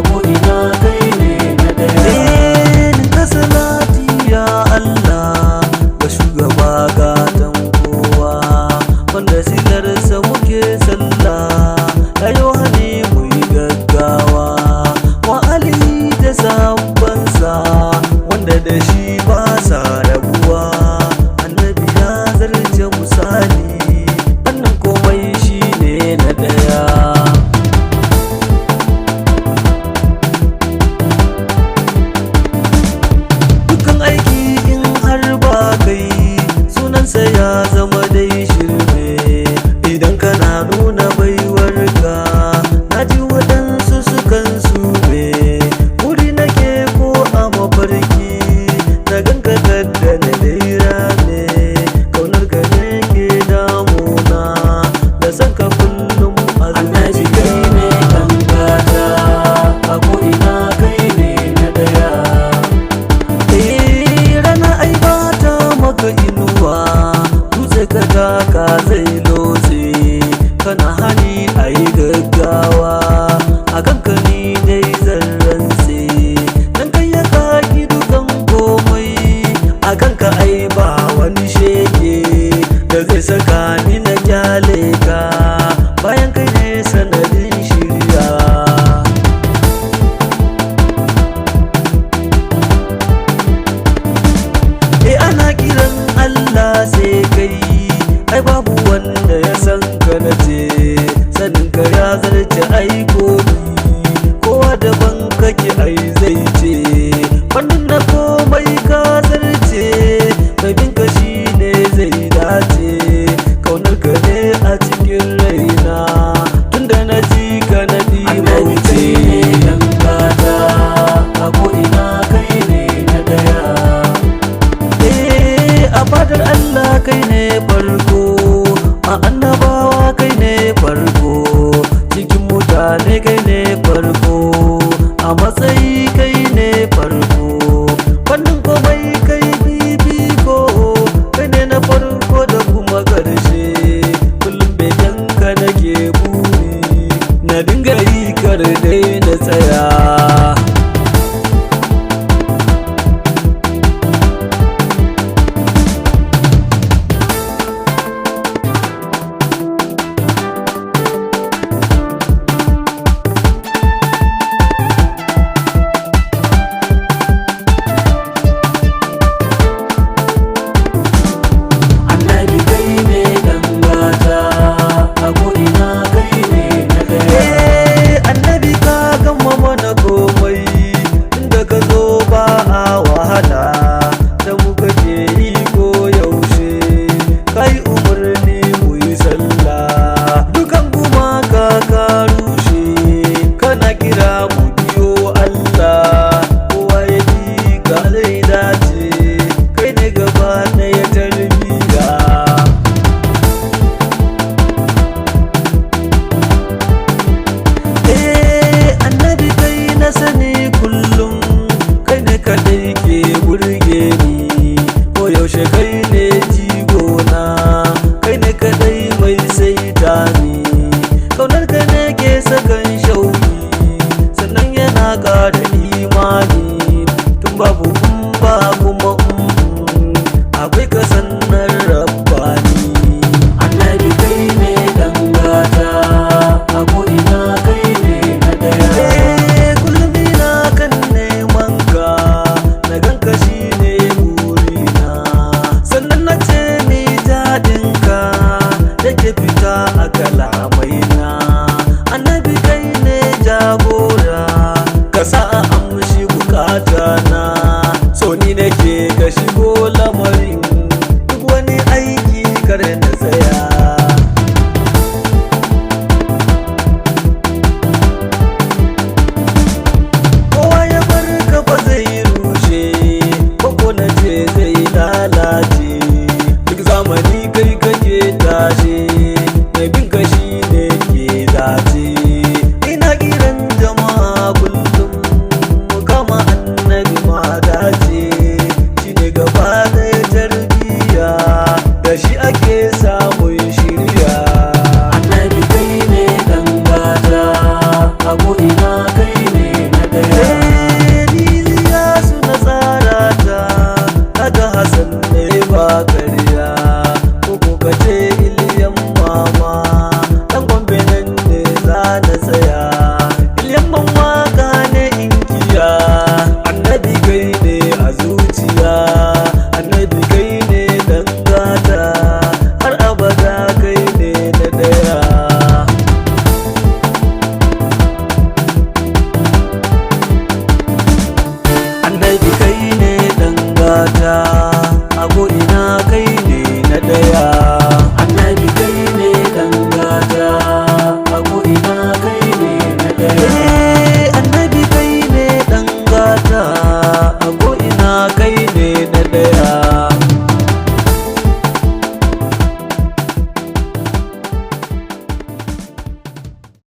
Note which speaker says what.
Speaker 1: ko'ina kai ne na daya.
Speaker 2: Ka salati ya Allah ga shugaba gatan kowa, wanda silarsa muke sallah, ayo hane mu yi gaggawa. Wa Ali da sahabbansa wanda da shi ba sa rabuwa, annabi ya zarce misali, wannan komai shi ne na daya. Dukkan aiki in har ba kai, sunansa ya zama dai shirme. Idan kana nuna baiwarka, na ji waɗansu sukan sume. Wuri nake ko a mafarki, na ganka da na daira ne. Kaunar ka ne ke damuna, da san ka kullum a
Speaker 1: Annabi
Speaker 2: zuciya.
Speaker 1: kai ne gangata, a ko'ina kai ne na daya.
Speaker 2: Rana ai ba ta maka inuwa, dutse ka taka zai lotse. Kana hani a yi gaggawa, a kanka ni dai zan rantse. Dan kai ya kaki dukan komai, a kanka ai ba wani shege da zai saka ni na kyale ka, bayan kai ne sanadin shirya. Ana kiran Allah sai kai, ai babu wanda ya san ka na ce, sanin ka ya zarce aiko ni, kowa daban kake ai zai ce, fannin na komai ka zarce, mai bin ka shi ne zai dace. Kaunar ka ne a cikin raina, tunda na ji ka na
Speaker 1: Annabi kai ne gangata, a ko'ina kai ne na daya.
Speaker 2: A fadar Allah kai ne farko, a annabawa kai ne farko, cikin mutane kai ne farko, a matsayi kai ne farko, fannin komai kai bibiko, kai ne na farko da kuma ƙarshe. Kullum begen ka nake buri, na dinga yi kar dai na tsaya.